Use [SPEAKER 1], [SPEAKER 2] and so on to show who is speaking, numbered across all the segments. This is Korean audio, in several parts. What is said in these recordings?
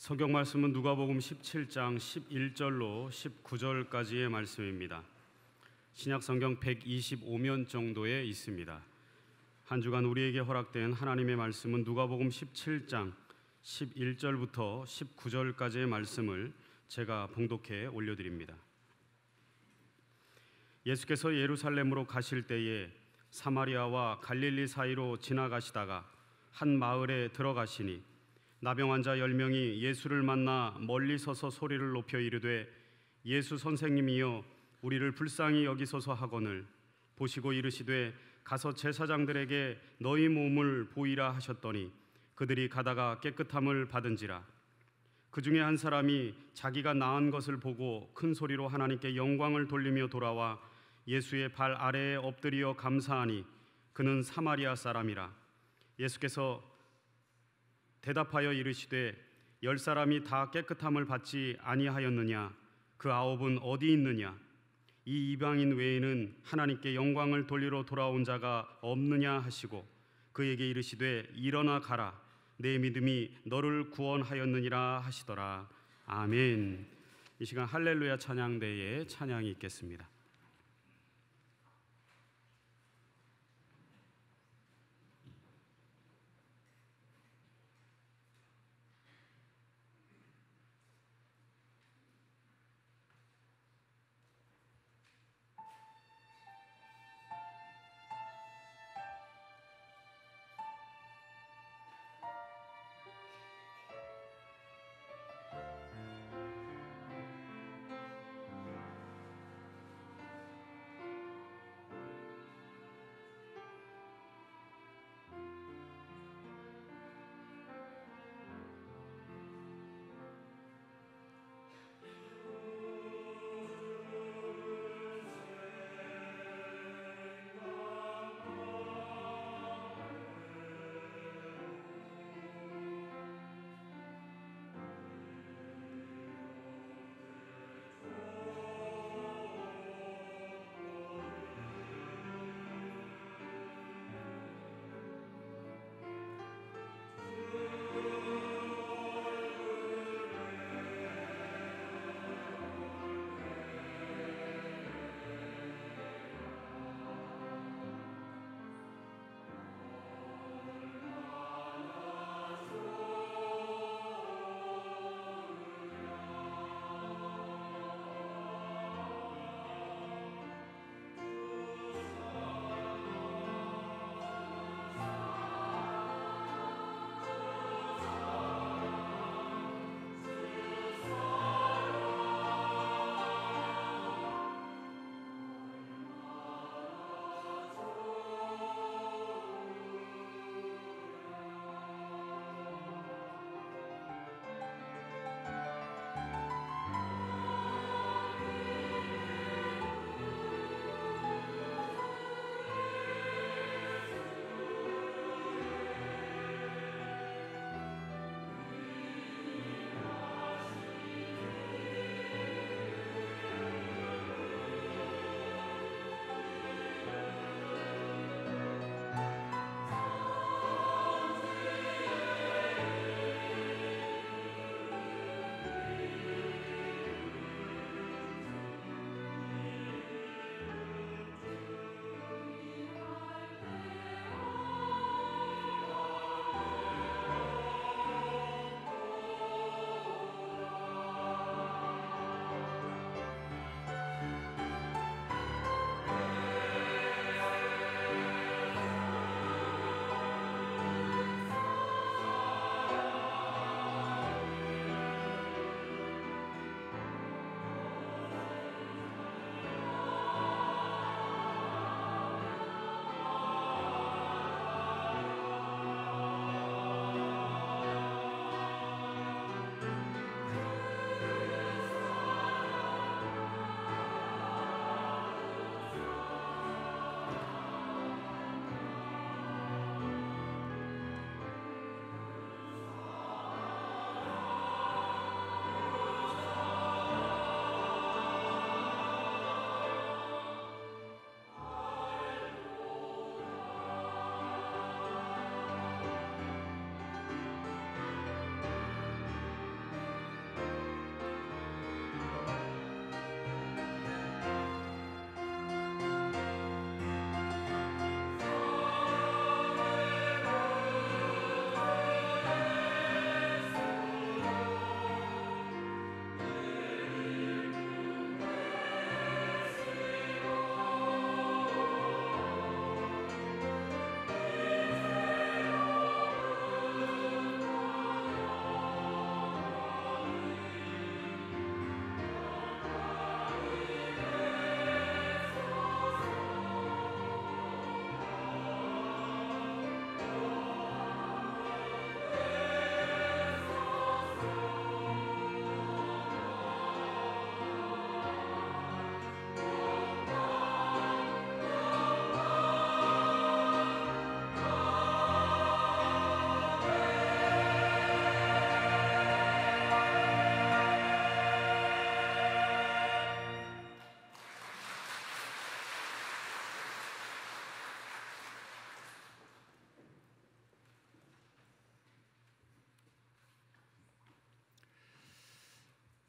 [SPEAKER 1] 성경 말씀은 누가복음 17장 11절로 19절까지의 말씀입니다. 신약 성경 125면 정도에 있습니다. 한 주간 우리에게 허락된 하나님의 말씀은 누가복음 17장 11절부터 19절까지의 말씀을 제가 봉독해 올려드립니다. 예수께서 예루살렘으로 가실 때에 사마리아와 갈릴리 사이로 지나가시다가 한 마을에 들어가시니 나병 환자 10명이 예수를 만나 멀리 서서 소리를 높여 이르되 예수 선생님이여 우리를 불쌍히 여기소서 하거늘 보시고 이르시되 가서 제사장들에게 너희 몸을 보이라 하셨더니 그들이 가다가 깨끗함을 받은지라. 그 중에 한 사람이 자기가 나은 것을 보고 큰 소리로 하나님께 영광을 돌리며 돌아와 예수의 발 아래에 엎드려 감사하니 그는 사마리아 사람이라. 예수께서 대답하여 이르시되 10사람이 다 깨끗함을 받지 아니하였느냐? 그 9은 어디 있느냐? 이 이방인 외에는 하나님께 영광을 돌리러 돌아온 자가 없느냐 하시고 그에게 이르시되 일어나 가라 내 믿음이 너를 구원하였느니라 하시더라. 아멘. 이 시간 할렐루야 찬양대에 찬양이 있겠습니다.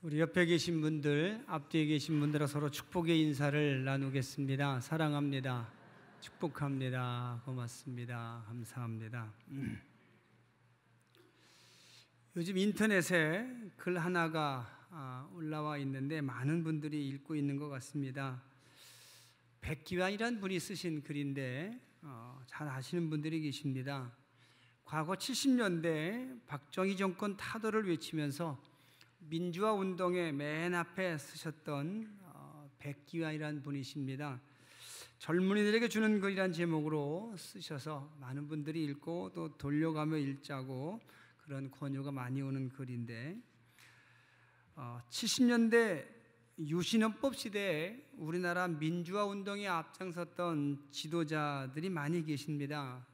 [SPEAKER 2] 우리 옆에 계신 분들, 앞뒤에 계신 분들과 서로 축복의 인사를 나누겠습니다. 사랑합니다. 축복합니다. 고맙습니다. 감사합니다. 요즘 인터넷에 글 하나가 올라와 있는데 많은 분들이 읽고 있는 것 같습니다. 백기환이라는 분이 쓰신 글인데 잘 아시는 분들이 계십니다. 과거 70년대 박정희 정권 타도를 외치면서 민주화 운동의 맨 앞에 쓰셨던 백기환이라는 분이십니다. 젊은이들에게 주는 글이란 제목으로 쓰셔서 많은 분들이 읽고 또 돌려가며 읽자고 그런 권유가 많이 오는 글인데 70년대 유신헌법 시대에 우리나라 민주화 운동에 앞장섰던 지도자들이 많이 계십니다.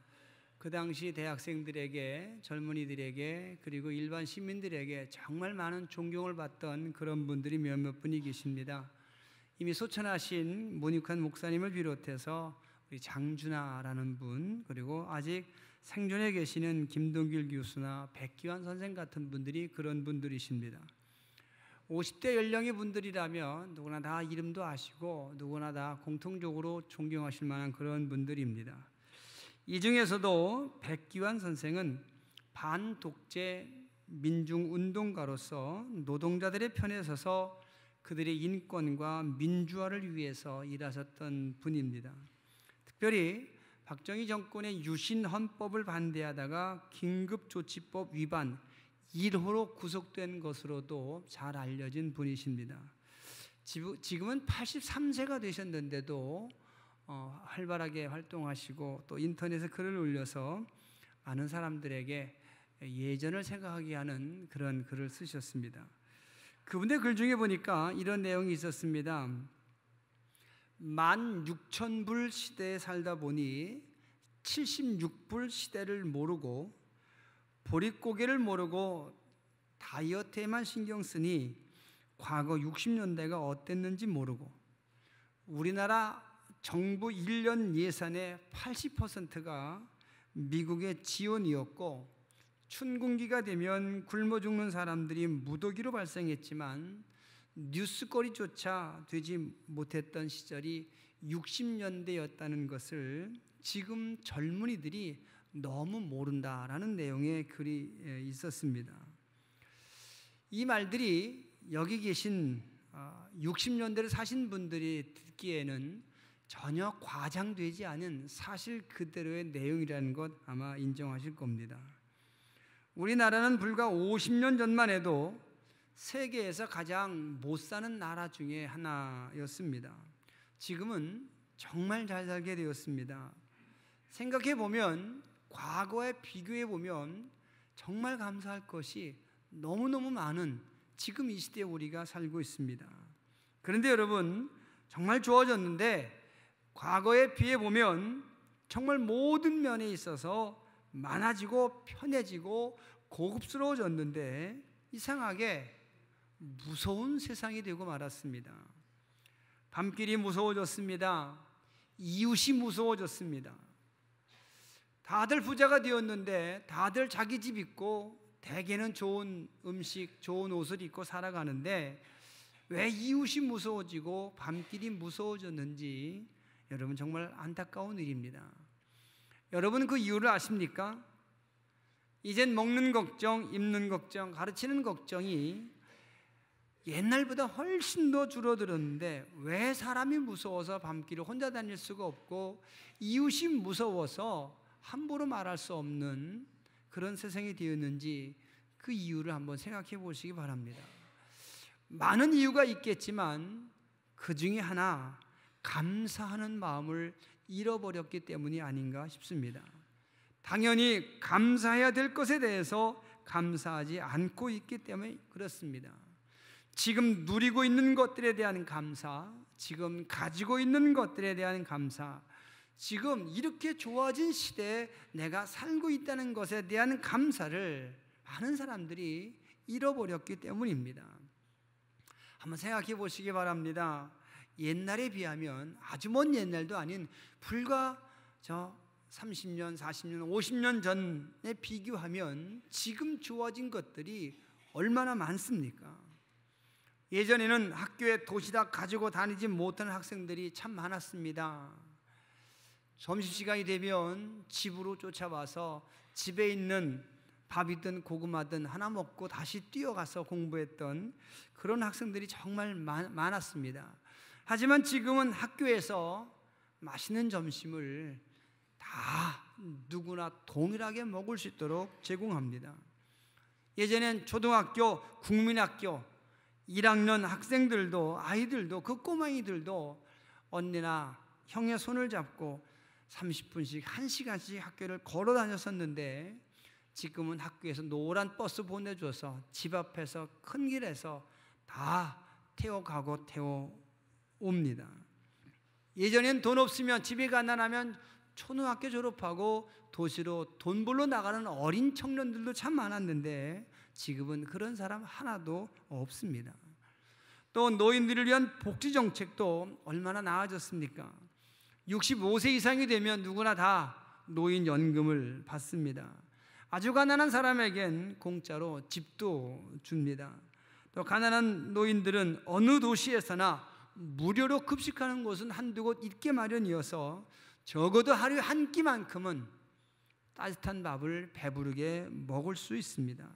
[SPEAKER 2] 그 당시 대학생들에게, 젊은이들에게, 그리고 일반 시민들에게 정말 많은 존경을 받던 그런 분들이 몇몇 분이 계십니다. 이미 소천하신 문익환 목사님을 비롯해서 우리 장준하라는 분, 그리고 아직 생존해 계시는 김동길 교수나 백기환 선생 같은 분들이 그런 분들이십니다. 50대 연령의 분들이라면 누구나 다 이름도 아시고 누구나 다 공통적으로 존경하실 만한 그런 분들입니다. 이 중에서도 백기환 선생은 반독재 민중운동가로서 노동자들의 편에 서서 그들의 인권과 민주화를 위해서 일하셨던 분입니다. 특별히 박정희 정권의 유신헌법을 반대하다가 긴급조치법 위반 1호로 구속된 것으로도 잘 알려진 분이십니다. 지금은 83세가 되셨는데도 활발하게 활동하시고 또 인터넷에 글을 올려서 많은 사람들에게 예전을 생각하게 하는 그런 글을 쓰셨습니다. 그분의 글 중에 보니까 이런 내용이 있었습니다. 16,000불 시대에 살다 보니 76불 시대를 모르고 보릿고개를 모르고 다이어트에만 신경 쓰니 과거 60년대가 어땠는지 모르고 우리나라 정부 1년 예산의 80%가 미국의 지원이었고 춘궁기가 되면 굶어 죽는 사람들이 무더기로 발생했지만 뉴스거리조차 되지 못했던 시절이 60년대였다는 것을 지금 젊은이들이 너무 모른다라는 내용의 글이 있었습니다. 이 말들이 여기 계신 60년대를 사신 분들이 듣기에는 전혀 과장되지 않은 사실 그대로의 내용이라는 것 아마 인정하실 겁니다. 우리나라는 불과 50년 전만 해도 세계에서 가장 못 사는 나라 중에 하나였습니다. 지금은 정말 잘 살게 되었습니다. 생각해 보면 과거에 비교해 보면 정말 감사할 것이 너무너무 많은 지금 이 시대에 우리가 살고 있습니다. 그런데 여러분 정말 좋아졌는데 과거에 비해 보면 정말 모든 면에 있어서 많아지고 편해지고 고급스러워졌는데 이상하게 무서운 세상이 되고 말았습니다. 밤길이 무서워졌습니다. 이웃이 무서워졌습니다. 다들 부자가 되었는데 다들 자기 집 있고 대개는 좋은 음식, 좋은 옷을 입고 살아가는데 왜 이웃이 무서워지고 밤길이 무서워졌는지 여러분 정말 안타까운 일입니다. 여러분 그 이유를 아십니까? 이젠 먹는 걱정, 입는 걱정, 가르치는 걱정이 옛날보다 훨씬 더 줄어들었는데 왜 사람이 무서워서 밤길을 혼자 다닐 수가 없고 이웃이 무서워서 함부로 말할 수 없는 그런 세상이 되었는지 그 이유를 한번 생각해 보시기 바랍니다. 많은 이유가 있겠지만 그 중에 하나 감사하는 마음을 잃어버렸기 때문이 아닌가 싶습니다. 당연히 감사해야 될 것에 대해서 감사하지 않고 있기 때문에 그렇습니다. 지금 누리고 있는 것들에 대한 감사, 지금 가지고 있는 것들에 대한 감사, 지금 이렇게 좋아진 시대에 내가 살고 있다는 것에 대한 감사를 많은 사람들이 잃어버렸기 때문입니다. 한번 생각해 보시기 바랍니다. 옛날에 비하면 아주 먼 옛날도 아닌 불과 30년, 40년, 50년 전에 비교하면 지금 좋아진 것들이 얼마나 많습니까? 예전에는 학교에 도시락 가지고 다니지 못하는 학생들이 참 많았습니다. 점심시간이 되면 집으로 쫓아와서 집에 있는 밥이든 고구마든 하나 먹고 다시 뛰어가서 공부했던 그런 학생들이 정말 많았습니다. 하지만 지금은 학교에서 맛있는 점심을 다 누구나 동일하게 먹을 수 있도록 제공합니다. 예전엔 초등학교, 국민학교 1학년 학생들도, 아이들도, 그 꼬맹이들도 언니나 형의 손을 잡고 30분씩 1시간씩 학교를 걸어 다녔었는데, 지금은 학교에서 노란 버스 보내줘서 집 앞에서 큰 길에서 다 태워가고 태워옵니다. 예전엔 돈 없으면, 집이 가난하면 초등학교 졸업하고 도시로 돈 벌러 나가는 어린 청년들도 참 많았는데, 지금은 그런 사람 하나도 없습니다. 또 노인들을 위한 복지 정책도 얼마나 나아졌습니까? 65세 이상이 되면 누구나 다 노인연금을 받습니다. 아주 가난한 사람에겐 공짜로 집도 줍니다. 또 가난한 노인들은 어느 도시에서나 무료로 급식하는 곳은 한두 곳 있게 마련이어서 적어도 하루에 한 끼만큼은 따뜻한 밥을 배부르게 먹을 수 있습니다.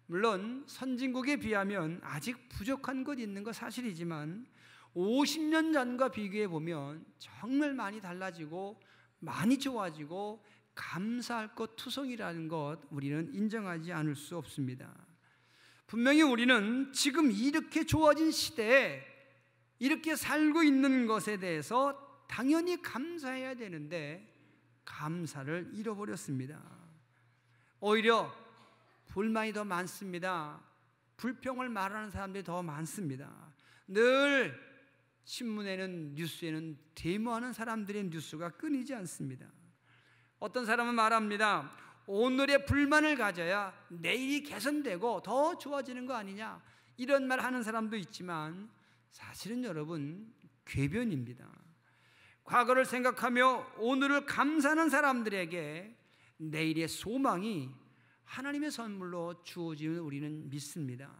[SPEAKER 2] 물론 선진국에 비하면 아직 부족한 것 있는 거 사실이지만 50년 전과 비교해 보면 정말 많이 달라지고 많이 좋아지고 감사할 것 투성이라는 것 우리는 인정하지 않을 수 없습니다. 분명히 우리는 지금 이렇게 좋아진 시대에 이렇게 살고 있는 것에 대해서 당연히 감사해야 되는데 감사를 잃어버렸습니다. 오히려 불만이 더 많습니다. 불평을 말하는 사람들이 더 많습니다. 늘 신문에는, 뉴스에는 데모하는 사람들의 뉴스가 끊이지 않습니다. 어떤 사람은 말합니다. 오늘의 불만을 가져야 내일이 개선되고 더 좋아지는 거 아니냐, 이런 말 하는 사람도 있지만 사실은 여러분 궤변입니다. 과거를 생각하며 오늘을 감사하는 사람들에게 내일의 소망이 하나님의 선물로 주어짐을 우리는 믿습니다.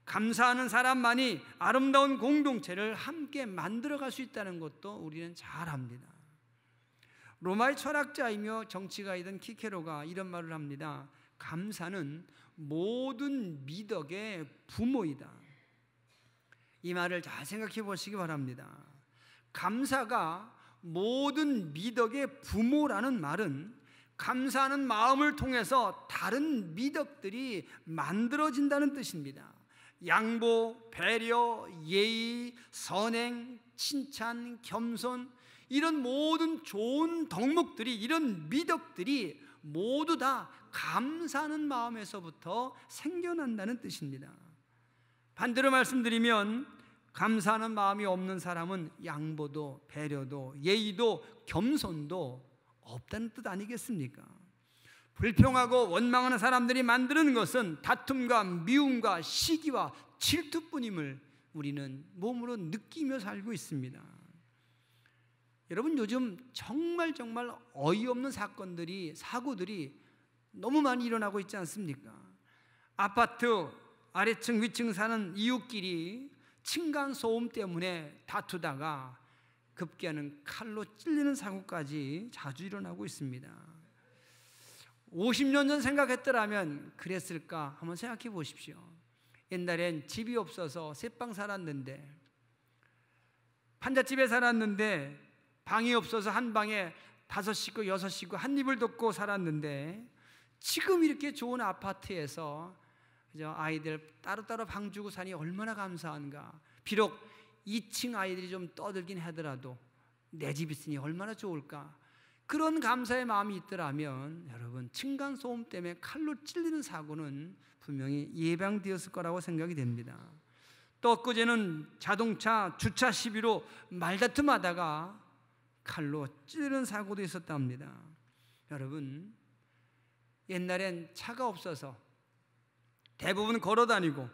[SPEAKER 2] 감사하는 사람만이 아름다운 공동체를 함께 만들어갈 수 있다는 것도 우리는 잘 압니다. 로마의 철학자이며 정치가이던 키케로가 이런 말을 합니다. 감사는 모든 미덕의 부모이다. 이 말을 잘 생각해 보시기 바랍니다. 감사가 모든 미덕의 부모라는 말은 감사하는 마음을 통해서 다른 미덕들이 만들어진다는 뜻입니다. 양보, 배려, 예의, 선행, 칭찬, 겸손, 이런 모든 좋은 덕목들이, 이런 미덕들이 모두 다 감사하는 마음에서부터 생겨난다는 뜻입니다. 반대로 말씀드리면 감사하는 마음이 없는 사람은 양보도, 배려도, 예의도, 겸손도 없다는 뜻 아니겠습니까? 불평하고 원망하는 사람들이 만드는 것은 다툼과 미움과 시기와 질투뿐임을 우리는 몸으로 느끼며 살고 있습니다. 여러분, 요즘 정말 어이없는 사고들이 너무 많이 일어나고 있지 않습니까? 아파트 아래층 위층 사는 이웃끼리 층간소음 때문에 다투다가 급기야는 칼로 찔리는 사고까지 자주 일어나고 있습니다. 50년 전 생각했더라면 그랬을까 한번 생각해 보십시오. 옛날엔 집이 없어서 셋방 살았는데, 판잣집에 살았는데 방이 없어서 한 방에 5식구 6식구 한 입을 덮고 살았는데, 지금 이렇게 좋은 아파트에서 아이들 따로따로 방 주고 사니 얼마나 감사한가. 비록 2층 아이들이 좀 떠들긴 하더라도 내 집 있으니 얼마나 좋을까. 그런 감사의 마음이 있더라면 여러분, 층간소음 때문에 칼로 찔리는 사고는 분명히 예방되었을 거라고 생각이 됩니다. 또 엊그제는 자동차 주차 시비로 말다툼하다가 칼로 찌르는 사고도 있었답니다. 여러분, 옛날엔 차가 없어서 대부분 걸어다니고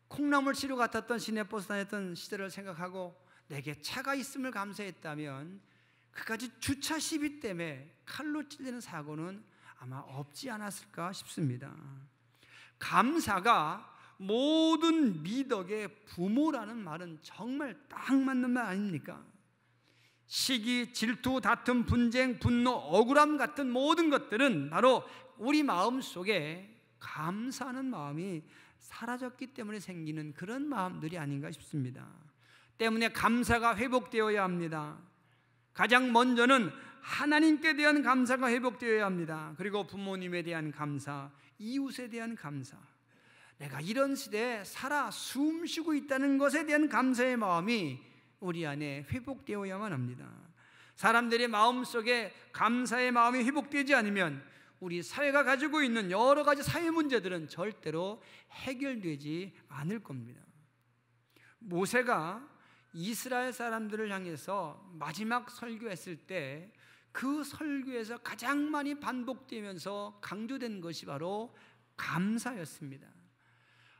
[SPEAKER 2] 콩나물 치러 같았던 시내버스 다녔던 시대를 생각하고 내게 차가 있음을 감사했다면 그까지 주차 시비 때문에 칼로 찔리는 사고는 아마 없지 않았을까 싶습니다. 감사가 모든 미덕의 부모라는 말은 정말 딱 맞는 말 아닙니까? 시기, 질투, 다툼, 분쟁, 분노, 억울함 같은 모든 것들은 바로 우리 마음 속에 감사하는 마음이 사라졌기 때문에 생기는 그런 마음들이 아닌가 싶습니다. 때문에 감사가 회복되어야 합니다. 가장 먼저는 하나님께 대한 감사가 회복되어야 합니다. 그리고 부모님에 대한 감사, 이웃에 대한 감사, 내가 이런 시대에 살아 숨쉬고 있다는 것에 대한 감사의 마음이 우리 안에 회복되어야만 합니다. 사람들의 마음속에 감사의 마음이 회복되지 않으면 우리 사회가 가지고 있는 여러 가지 사회 문제들은 절대로 해결되지 않을 겁니다. 모세가 이스라엘 사람들을 향해서 마지막 설교했을 때 그 설교에서 가장 많이 반복되면서 강조된 것이 바로 감사였습니다.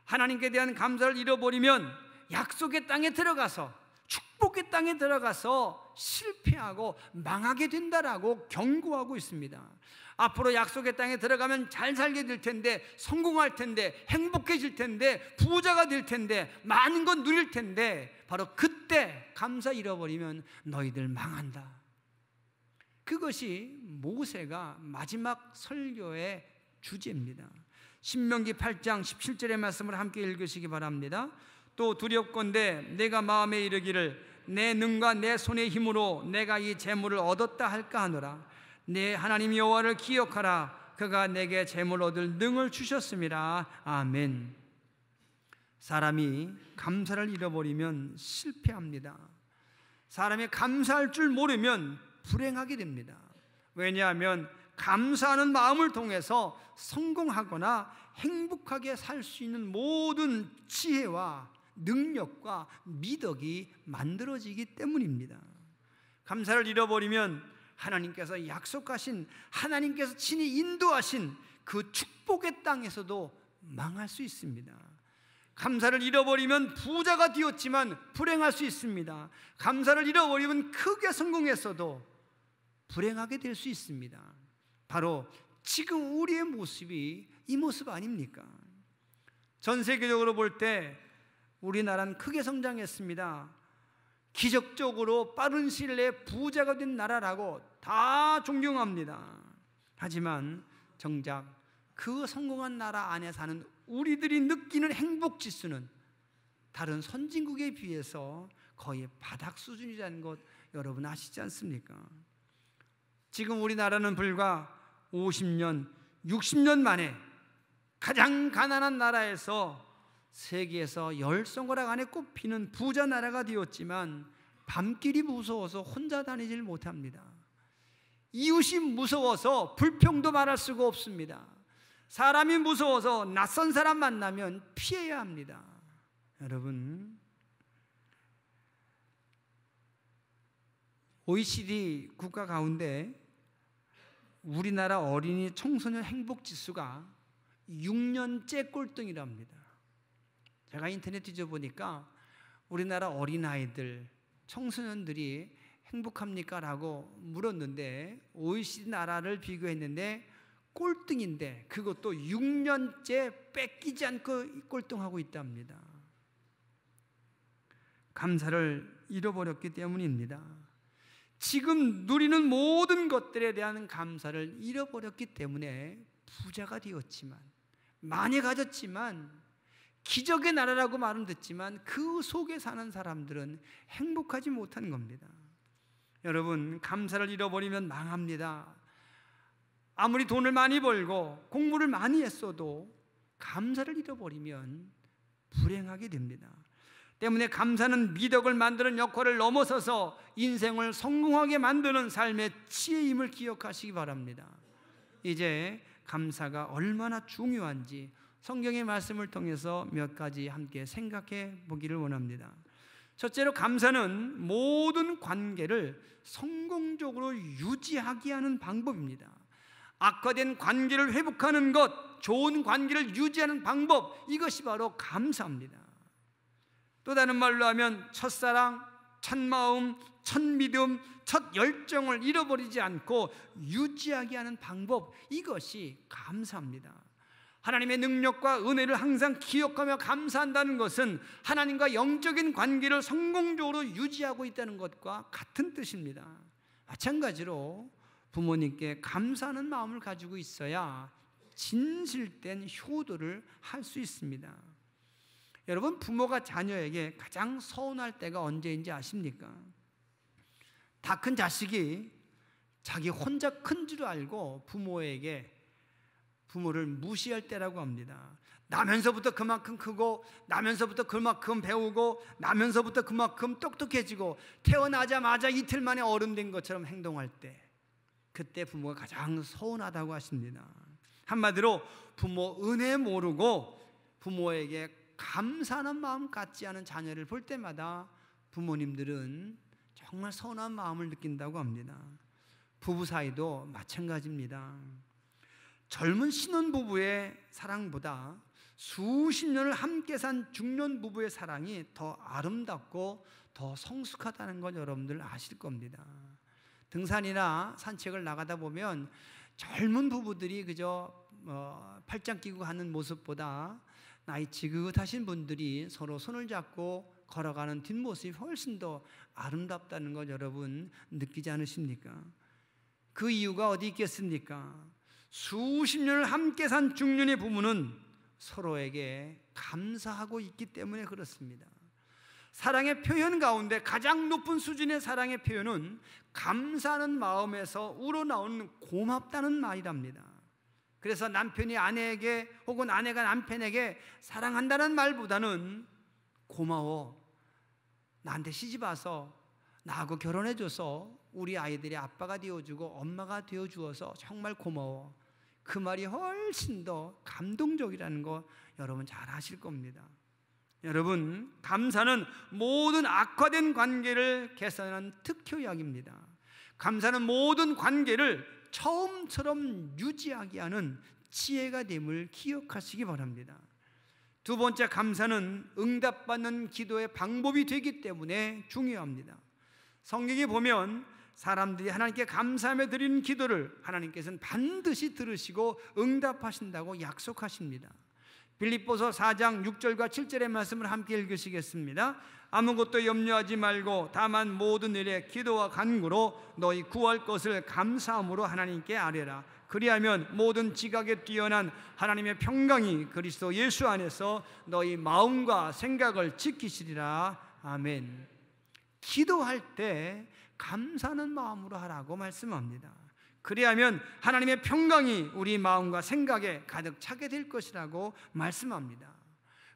[SPEAKER 2] 하나님께 대한 감사를 잃어버리면 약속의 땅에 들어가서, 축복의 땅에 들어가서 실패하고 망하게 된다라고 경고하고 있습니다. 앞으로 약속의 땅에 들어가면 잘 살게 될 텐데, 성공할 텐데, 행복해질 텐데, 부자가 될 텐데, 많은 건 누릴 텐데, 바로 그때 감사 잃어버리면 너희들 망한다. 그것이 모세가 마지막 설교의 주제입니다. 신명기 8장 17절의 말씀을 함께 읽으시기 바랍니다. 또 두렵건대 내가 마음에 이르기를 내 능과 내 손의 힘으로 내가 이 재물을 얻었다 할까 하노라. 내 하나님 여호와를 기억하라. 그가 내게 재물 얻을 능을 주셨음이라. 아멘. 사람이 감사를 잃어버리면 실패합니다. 사람이 감사할 줄 모르면 불행하게 됩니다. 왜냐하면 감사하는 마음을 통해서 성공하거나 행복하게 살 수 있는 모든 지혜와 능력과 미덕이 만들어지기 때문입니다. 감사를 잃어버리면 하나님께서 약속하신, 하나님께서 친히 인도하신 그 축복의 땅에서도 망할 수 있습니다. 감사를 잃어버리면 부자가 되었지만 불행할 수 있습니다. 감사를 잃어버리면 크게 성공했어도 불행하게 될 수 있습니다. 바로 지금 우리의 모습이 이 모습 아닙니까? 전 세계적으로 볼 때 우리나라는 크게 성장했습니다. 기적적으로 빠른 시일 내에 부자가 된 나라라고 다 존경합니다. 하지만 정작 그 성공한 나라 안에 사는 우리들이 느끼는 행복 지수는 다른 선진국에 비해서 거의 바닥 수준이라는 것 여러분 아시지 않습니까? 지금 우리나라는 불과 50년, 60년 만에 가장 가난한 나라에서 세계에서 10손가락 안에 꼽히는 부자 나라가 되었지만 밤길이 무서워서 혼자 다니질 못합니다. 이웃이 무서워서 불평도 말할 수가 없습니다. 사람이 무서워서 낯선 사람 만나면 피해야 합니다. 여러분, OECD 국가 가운데 우리나라 어린이 청소년 행복지수가 6년째 꼴등이랍니다. 제가 인터넷 뒤져보니까 우리나라 어린아이들, 청소년들이 행복합니까? 라고 물었는데 OECD 나라를 비교했는데 꼴등인데 그것도 6년째 뺏기지 않고 꼴등하고 있답니다. 감사를 잃어버렸기 때문입니다. 지금 누리는 모든 것들에 대한 감사를 잃어버렸기 때문에 부자가 되었지만, 많이 가졌지만, 기적의 나라라고 말은 듣지만 그 속에 사는 사람들은 행복하지 못한 겁니다. 여러분, 감사를 잃어버리면 망합니다. 아무리 돈을 많이 벌고 공부를 많이 했어도 감사를 잃어버리면 불행하게 됩니다. 때문에 감사는 미덕을 만드는 역할을 넘어서서 인생을 성공하게 만드는 삶의 지혜임을 기억하시기 바랍니다. 이제 감사가 얼마나 중요한지 성경의 말씀을 통해서 몇 가지 함께 생각해 보기를 원합니다. 첫째로, 감사는 모든 관계를 성공적으로 유지하게 하는 방법입니다. 악화된 관계를 회복하는 것, 좋은 관계를 유지하는 방법, 이것이 바로 감사입니다. 또 다른 말로 하면 첫사랑, 첫마음, 첫믿음, 첫 열정을 잃어버리지 않고 유지하게 하는 방법, 이것이 감사입니다. 하나님의 능력과 은혜를 항상 기억하며 감사한다는 것은 하나님과 영적인 관계를 성공적으로 유지하고 있다는 것과 같은 뜻입니다. 마찬가지로 부모님께 감사하는 마음을 가지고 있어야 진실된 효도를 할 수 있습니다. 여러분, 부모가 자녀에게 가장 서운할 때가 언제인지 아십니까? 다 큰 자식이 자기 혼자 큰 줄 알고 부모를 무시할 때라고 합니다. 나면서부터 그만큼 크고, 나면서부터 그만큼 배우고, 나면서부터 그만큼 똑똑해지고, 태어나자마자 이틀 만에 어른 된 것처럼 행동할 때, 그때 부모가 가장 서운하다고 하십니다. 한마디로 부모 은혜 모르고 부모에게 감사하는 마음 갖지 않은 자녀를 볼 때마다 부모님들은 정말 서운한 마음을 느낀다고 합니다. 부부 사이도 마찬가지입니다. 젊은 신혼부부의 사랑보다 수십 년을 함께 산 중년 부부의 사랑이 더 아름답고 더 성숙하다는 건 여러분들 아실 겁니다. 등산이나 산책을 나가다 보면 젊은 부부들이 그저 팔짱 끼고 하는 모습보다 나이 지긋하신 분들이 서로 손을 잡고 걸어가는 뒷모습이 훨씬 더 아름답다는 걸 여러분 느끼지 않으십니까? 그 이유가 어디 있겠습니까? 수십 년을 함께 산 중년의 부부는 서로에게 감사하고 있기 때문에 그렇습니다. 사랑의 표현 가운데 가장 높은 수준의 사랑의 표현은 감사하는 마음에서 우러나오는 고맙다는 말이랍니다. 그래서 남편이 아내에게 혹은 아내가 남편에게 사랑한다는 말보다는 고마워, 나한테 시집와서 나하고 결혼해줘서 우리 아이들의 아빠가 되어주고 엄마가 되어주어서 정말 고마워, 그 말이 훨씬 더 감동적이라는 거 여러분 잘 아실 겁니다. 여러분, 감사는 모든 악화된 관계를 개선하는 특효약입니다. 감사는 모든 관계를 처음처럼 유지하게 하는 지혜가 됨을 기억하시기 바랍니다. 두 번째, 감사는 응답받는 기도의 방법이 되기 때문에 중요합니다. 성경에 보면 사람들이 하나님께 감사하며 드리는 기도를 하나님께서는 반드시 들으시고 응답하신다고 약속하십니다. 빌립보서 4장 6절과 7절의 말씀을 함께 읽으시겠습니다. 아무것도 염려하지 말고 다만 모든 일에 기도와 간구로 너희 구할 것을 감사함으로 하나님께 아뢰라. 그리하면 모든 지각에 뛰어난 하나님의 평강이 그리스도 예수 안에서 너희 마음과 생각을 지키시리라. 아멘. 기도할 때 감사하는 마음으로 하라고 말씀합니다. 그리하면 하나님의 평강이 우리 마음과 생각에 가득 차게 될 것이라고 말씀합니다.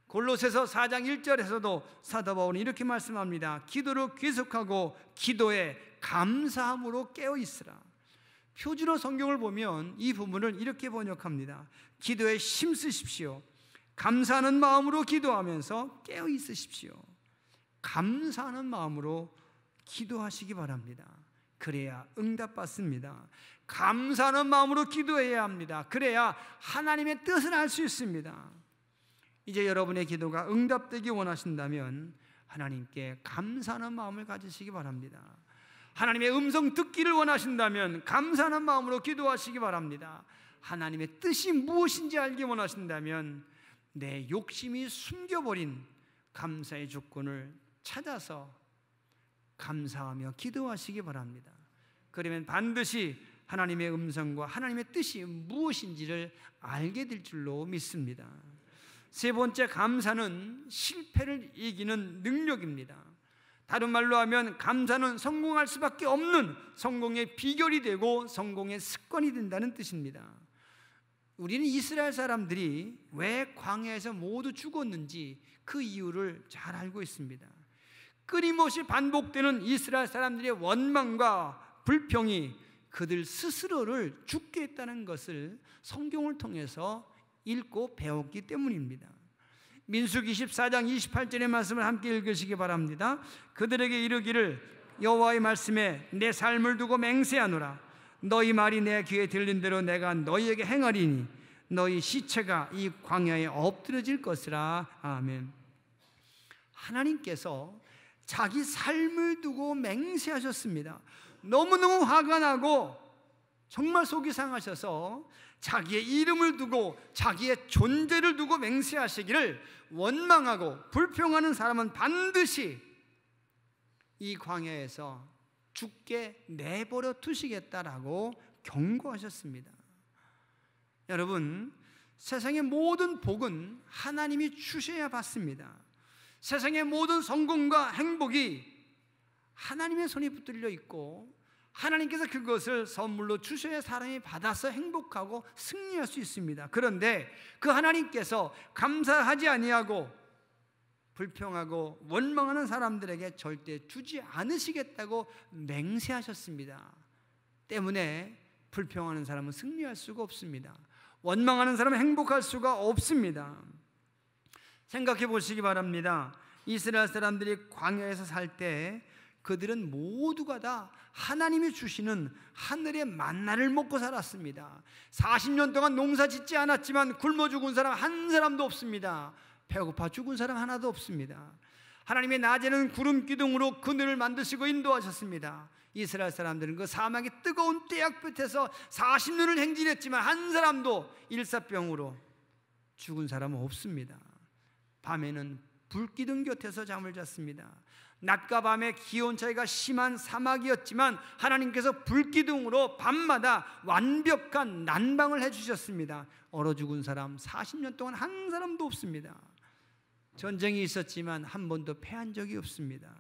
[SPEAKER 2] 골로새서 4장 1절에서도 사도 바울은 이렇게 말씀합니다. 기도로 계속하고 기도에 감사함으로 깨어 있으라. 표준어 성경을 보면 이 부분을 이렇게 번역합니다. 기도에 힘쓰십시오. 감사하는 마음으로 기도하면서 깨어 있으십시오. 감사하는 마음으로 기도하시기 바랍니다. 그래야 응답받습니다. 감사하는 마음으로 기도해야 합니다. 그래야 하나님의 뜻을 알 수 있습니다. 이제 여러분의 기도가 응답되기 원하신다면 하나님께 감사하는 마음을 가지시기 바랍니다. 하나님의 음성 듣기를 원하신다면 감사하는 마음으로 기도하시기 바랍니다. 하나님의 뜻이 무엇인지 알기 원하신다면 내 욕심이 숨겨버린 감사의 조건을 찾아서 감사하며 기도하시기 바랍니다. 그러면 반드시 하나님의 음성과 하나님의 뜻이 무엇인지를 알게 될 줄로 믿습니다. 세 번째, 감사는 실패를 이기는 능력입니다. 다른 말로 하면 감사는 성공할 수밖에 없는 성공의 비결이 되고 성공의 습관이 된다는 뜻입니다. 우리는 이스라엘 사람들이 왜 광야에서 모두 죽었는지 그 이유를 잘 알고 있습니다. 끊임없이 반복되는 이스라엘 사람들의 원망과 불평이 그들 스스로를 죽게 했다는 것을 성경을 통해서 읽고 배웠기 때문입니다. 민수기 14장 28절의 말씀을 함께 읽으시기 바랍니다. 그들에게 이르기를 여호와의 말씀에 내 삶을 두고 맹세하노라. 너희 말이 내 귀에 들린 대로 내가 너희에게 행하리니 너희 시체가 이 광야에 엎드려질 것이라. 아멘. 하나님께서 자기 삶을 두고 맹세하셨습니다. 너무너무 화가 나고 정말 속이 상하셔서 자기의 이름을 두고 자기의 존재를 두고 맹세하시기를 원망하고 불평하는 사람은 반드시 이 광야에서 죽게 내버려 두시겠다라고 경고하셨습니다. 여러분, 세상의 모든 복은 하나님이 주셔야 받습니다. 세상의 모든 성공과 행복이 하나님의 손이 붙들려 있고 하나님께서 그것을 선물로 주셔야 사람이 받아서 행복하고 승리할 수 있습니다. 그런데 그 하나님께서 감사하지 아니하고 불평하고 원망하는 사람들에게 절대 주지 않으시겠다고 맹세하셨습니다. 때문에 불평하는 사람은 승리할 수가 없습니다. 원망하는 사람은 행복할 수가 없습니다. 생각해 보시기 바랍니다. 이스라엘 사람들이 광야에서 살 때 그들은 모두가 다 하나님이 주시는 하늘의 만나를 먹고 살았습니다. 40년 동안 농사 짓지 않았지만 굶어 죽은 사람 한 사람도 없습니다. 배고파 죽은 사람 하나도 없습니다. 하나님의 낮에는 구름 기둥으로 그늘을 만드시고 인도하셨습니다. 이스라엘 사람들은 그 사막의 뜨거운 떼약볕에서 40년을 행진했지만 한 사람도 일사병으로 죽은 사람은 없습니다. 밤에는 불기둥 곁에서 잠을 잤습니다. 낮과 밤의 기온 차이가 심한 사막이었지만 하나님께서 불기둥으로 밤마다 완벽한 난방을 해주셨습니다. 얼어 죽은 사람 40년 동안 한 사람도 없습니다. 전쟁이 있었지만 한 번도 패한 적이 없습니다.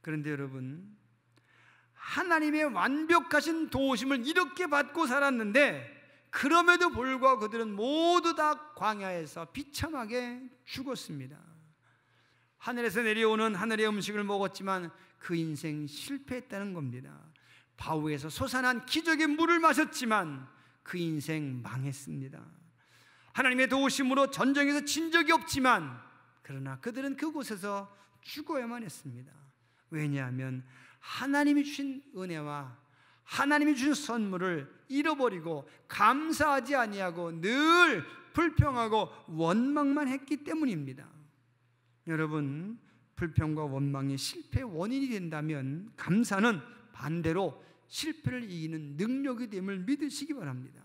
[SPEAKER 2] 그런데 여러분, 하나님의 완벽하신 도우심을 이렇게 받고 살았는데 그럼에도 불구하고 그들은 모두 다 광야에서 비참하게 죽었습니다. 하늘에서 내려오는 하늘의 음식을 먹었지만 그 인생 실패했다는 겁니다. 바위에서 솟아난 기적의 물을 마셨지만 그 인생 망했습니다. 하나님의 도우심으로 전쟁에서 진 적이 없지만 그러나 그들은 그곳에서 죽어야만 했습니다. 왜냐하면 하나님이 주신 은혜와 하나님이 주신 선물을 잃어버리고 감사하지 아니하고 늘 불평하고 원망만 했기 때문입니다. 여러분, 불평과 원망이 실패의 원인이 된다면 감사는 반대로 실패를 이기는 능력이 됨을 믿으시기 바랍니다.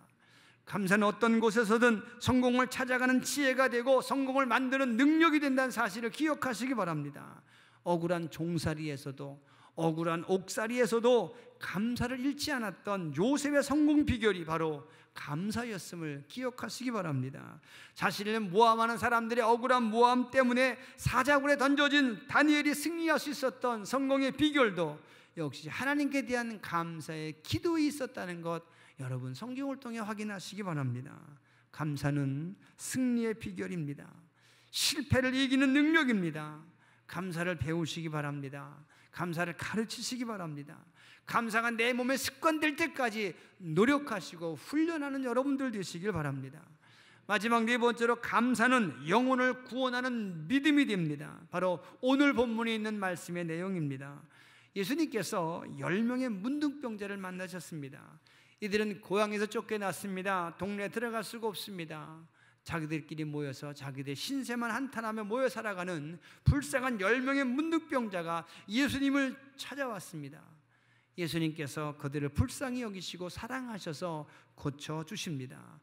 [SPEAKER 2] 감사는 어떤 곳에서든 성공을 찾아가는 지혜가 되고 성공을 만드는 능력이 된다는 사실을 기억하시기 바랍니다. 억울한 종살이에서도 억울한 옥살이에서도 감사를 잃지 않았던 요셉의 성공 비결이 바로 감사였음을 기억하시기 바랍니다. 자신을 모함하는 사람들의 억울한 모함 때문에 사자굴에 던져진 다니엘이 승리할 수 있었던 성공의 비결도 역시 하나님께 대한 감사의 기도에 있었다는 것, 여러분 성경을 통해 확인하시기 바랍니다. 감사는 승리의 비결입니다. 실패를 이기는 능력입니다. 감사를 배우시기 바랍니다. 감사를 가르치시기 바랍니다. 감사가 내 몸에 습관될 때까지 노력하시고 훈련하는 여러분들 되시길 바랍니다. 마지막 네 번째로, 감사는 영혼을 구원하는 믿음이 됩니다. 바로 오늘 본문에 있는 말씀의 내용입니다. 예수님께서 10명의 문둥병자를 만나셨습니다. 이들은 고향에서 쫓겨났습니다. 동네에 들어갈 수가 없습니다. 자기들끼리 모여서 자기들 신세만 한탄하며 모여 살아가는 불쌍한 10명의 문둥병자가 예수님을 찾아왔습니다. 예수님께서 그들을 불쌍히 여기시고 사랑하셔서 고쳐주십니다.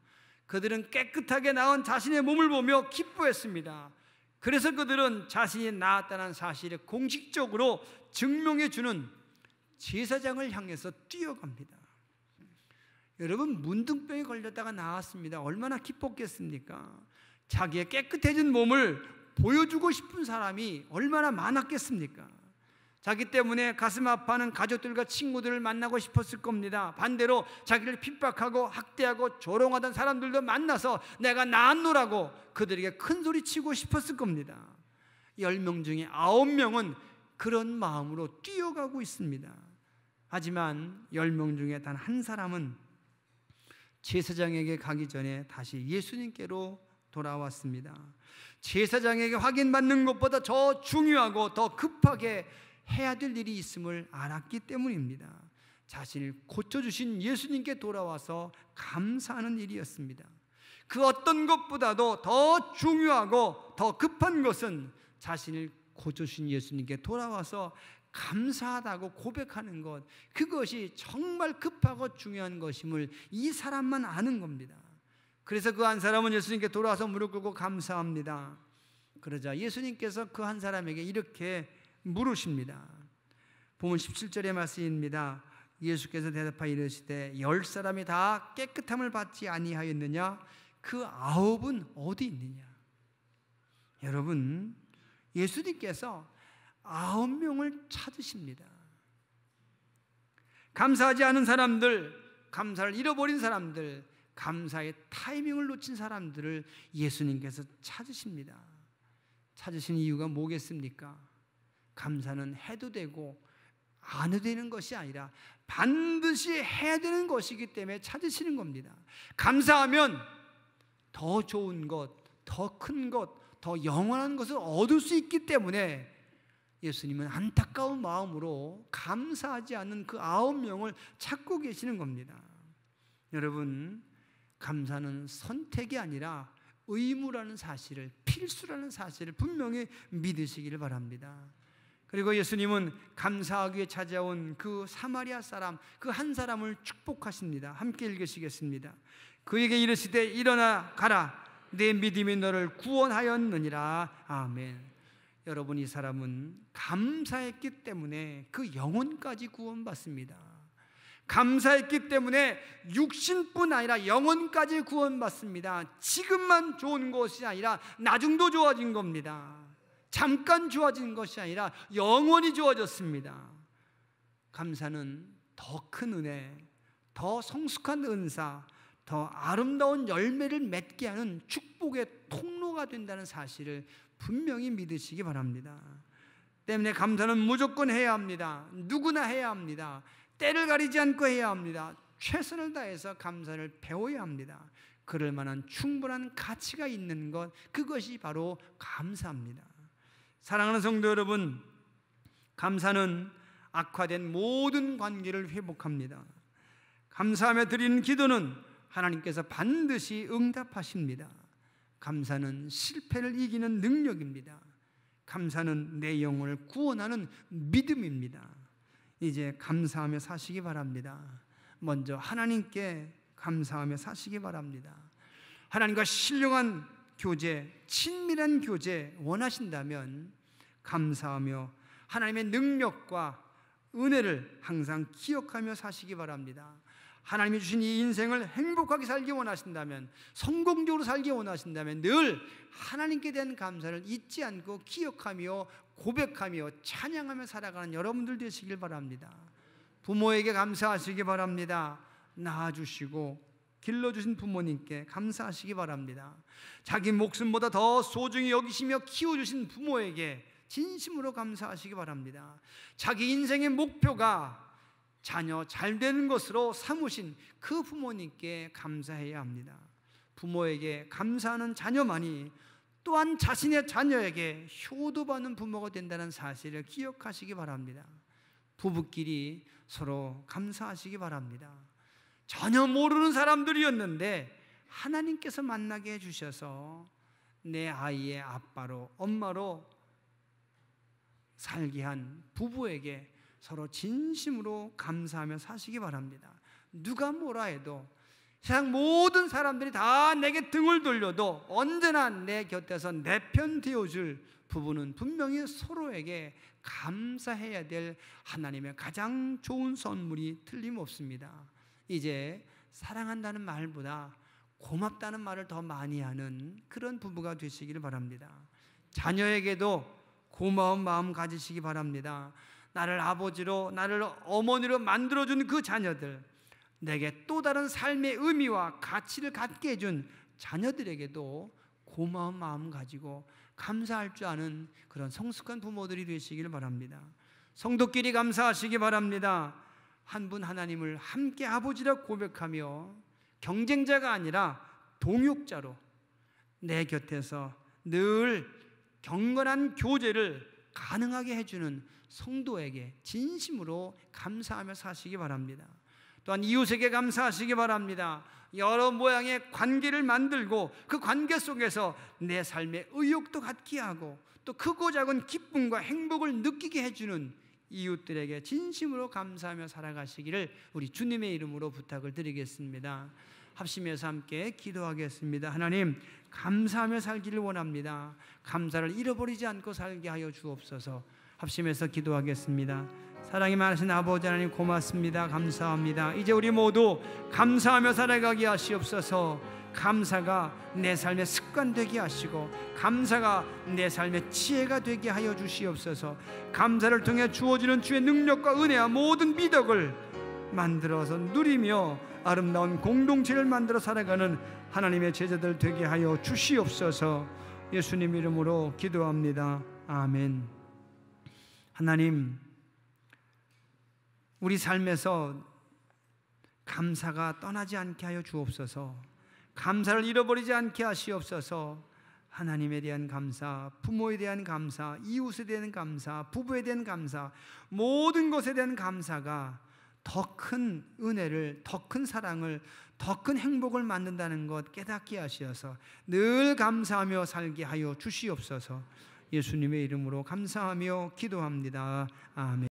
[SPEAKER 2] 그들은 깨끗하게 나은 자신의 몸을 보며 기뻐했습니다. 그래서 그들은 자신이 나았다는 사실을 공식적으로 증명해주는 제사장을 향해서 뛰어갑니다. 여러분, 문둥병에 걸렸다가 나았습니다. 얼마나 기뻤겠습니까? 자기의 깨끗해진 몸을 보여주고 싶은 사람이 얼마나 많았겠습니까? 자기 때문에 가슴 아파하는 가족들과 친구들을 만나고 싶었을 겁니다. 반대로 자기를 핍박하고 학대하고 조롱하던 사람들도 만나서 내가 나았노라고 그들에게 큰 소리 치고 싶었을 겁니다. 10명 중에 9명은 그런 마음으로 뛰어가고 있습니다. 하지만 10명 중에 단 한 사람은 제사장에게 가기 전에 다시 예수님께로 돌아왔습니다. 제사장에게 확인받는 것보다 더 중요하고 더 급하게 해야 될 일이 있음을 알았기 때문입니다. 자신을 고쳐주신 예수님께 돌아와서 감사하는 일이었습니다. 그 어떤 것보다도 더 중요하고 더 급한 것은 자신을 고쳐주신 예수님께 돌아와서 감사하다고 고백하는 것, 그것이 정말 급하고 중요한 것임을 이 사람만 아는 겁니다. 그래서 그 한 사람은 예수님께 돌아와서 무릎 꿇고 감사합니다. 그러자 예수님께서 그 한 사람에게 이렇게 물으십니다. 본문 17절의 말씀입니다. 예수께서 대답하여 이르시되 10사람이 다 깨끗함을 받지 아니하였느냐? 그 9은 어디 있느냐? 여러분, 예수님께서 9명을 찾으십니다. 감사하지 않은 사람들, 감사를 잃어버린 사람들, 감사의 타이밍을 놓친 사람들을 예수님께서 찾으십니다. 찾으신 이유가 뭐겠습니까? 감사는 해도 되고 안 해도 되는 것이 아니라 반드시 해야 되는 것이기 때문에 찾으시는 겁니다. 감사하면 더 좋은 것, 더 큰 것, 더 영원한 것을 얻을 수 있기 때문에 예수님은 안타까운 마음으로 감사하지 않는 그 9명을 찾고 계시는 겁니다. 여러분, 감사는 선택이 아니라 의무라는 사실을, 필수라는 사실을 분명히 믿으시기를 바랍니다. 그리고 예수님은 감사하기 위해 찾아온 그 사마리아 사람, 그 한 사람을 축복하십니다. 함께 읽으시겠습니다. 그에게 이르시되 일어나 가라, 내 믿음이 너를 구원하였느니라. 아멘. 여러분, 이 사람은 감사했기 때문에 그 영혼까지 구원받습니다. 감사했기 때문에 육신뿐 아니라 영혼까지 구원받습니다. 지금만 좋은 것이 아니라 나중도 좋아진 겁니다. 잠깐 좋아진 것이 아니라 영원히 좋아졌습니다. 감사는 더 큰 은혜, 더 성숙한 은사, 더 아름다운 열매를 맺게 하는 축복의 통로가 된다는 사실을 분명히 믿으시기 바랍니다. 때문에 감사는 무조건 해야 합니다. 누구나 해야 합니다. 때를 가리지 않고 해야 합니다. 최선을 다해서 감사를 배워야 합니다. 그럴 만한 충분한 가치가 있는 것, 그것이 바로 감사입니다. 사랑하는 성도 여러분, 감사는 악화된 모든 관계를 회복합니다. 감사하며 드리는 기도는 하나님께서 반드시 응답하십니다. 감사는 실패를 이기는 능력입니다. 감사는 내 영혼을 구원하는 믿음입니다. 이제 감사하며 사시기 바랍니다. 먼저 하나님께 감사하며 사시기 바랍니다. 하나님과 신령한 교제, 친밀한 교제 원하신다면 감사하며 하나님의 능력과 은혜를 항상 기억하며 사시기 바랍니다. 하나님이 주신 이 인생을 행복하게 살기 원하신다면, 성공적으로 살기 원하신다면 늘 하나님께 대한 감사를 잊지 않고 기억하며 고백하며 찬양하며 살아가는 여러분들 되시길 바랍니다. 부모에게 감사하시기 바랍니다. 낳아주시고 길러주신 부모님께 감사하시기 바랍니다. 자기 목숨보다 더 소중히 여기시며 키워주신 부모에게 진심으로 감사하시기 바랍니다. 자기 인생의 목표가 자녀 잘 되는 것으로 삼으신 그 부모님께 감사해야 합니다. 부모에게 감사하는 자녀만이 또한 자신의 자녀에게 효도받는 부모가 된다는 사실을 기억하시기 바랍니다. 부부끼리 서로 감사하시기 바랍니다. 전혀 모르는 사람들이었는데 하나님께서 만나게 해주셔서 내 아이의 아빠로, 엄마로 살게 한 부부에게 서로 진심으로 감사하며 사시기 바랍니다. 누가 뭐라 해도, 세상 모든 사람들이 다 내게 등을 돌려도 언제나 내 곁에서 내 편 되어줄 부부는 분명히 서로에게 감사해야 될 하나님의 가장 좋은 선물이 틀림없습니다. 이제 사랑한다는 말보다 고맙다는 말을 더 많이 하는 그런 부부가 되시기를 바랍니다. 자녀에게도 고마운 마음 가지시기 바랍니다. 나를 아버지로, 나를 어머니로 만들어준 그 자녀들, 내게 또 다른 삶의 의미와 가치를 갖게 해준 자녀들에게도 고마운 마음 가지고 감사할 줄 아는 그런 성숙한 부모들이 되시기를 바랍니다. 성도끼리 감사하시기 바랍니다. 한 분 하나님을 함께 아버지라 고백하며 경쟁자가 아니라 동역자로 내 곁에서 늘 경건한 교제를 가능하게 해주는 성도에게 진심으로 감사하며 사시기 바랍니다. 또한 이웃에게 감사하시기 바랍니다. 여러 모양의 관계를 만들고 그 관계 속에서 내 삶의 의욕도 갖게 하고 또 크고 작은 기쁨과 행복을 느끼게 해주는 이웃들에게 진심으로 감사하며 살아가시기를 우리 주님의 이름으로 부탁을 드리겠습니다. 합심해서 함께 기도하겠습니다. 하나님, 감사하며 살기를 원합니다. 감사를 잃어버리지 않고 살게 하여 주옵소서. 합심해서 기도하겠습니다. 사랑이 많으신 아버지 하나님, 고맙습니다. 감사합니다. 이제 우리 모두 감사하며 살아가게 하시옵소서. 감사가 내 삶의 습관 되게 하시고 감사가 내 삶의 지혜가 되게 하여 주시옵소서. 감사를 통해 주어지는 주의 능력과 은혜와 모든 미덕을 만들어서 누리며 아름다운 공동체를 만들어 살아가는 하나님의 제자들 되게 하여 주시옵소서. 예수님 이름으로 기도합니다. 아멘. 하나님, 우리 삶에서 감사가 떠나지 않게 하여 주옵소서. 감사를 잃어버리지 않게 하시옵소서. 하나님에 대한 감사, 부모에 대한 감사, 이웃에 대한 감사, 부부에 대한 감사, 모든 것에 대한 감사가 더 큰 은혜를, 더 큰 사랑을, 더 큰 행복을 만든다는 것 깨닫게 하시어서 늘 감사하며 살게 하여 주시옵소서. 예수님의 이름으로 감사하며 기도합니다. 아멘.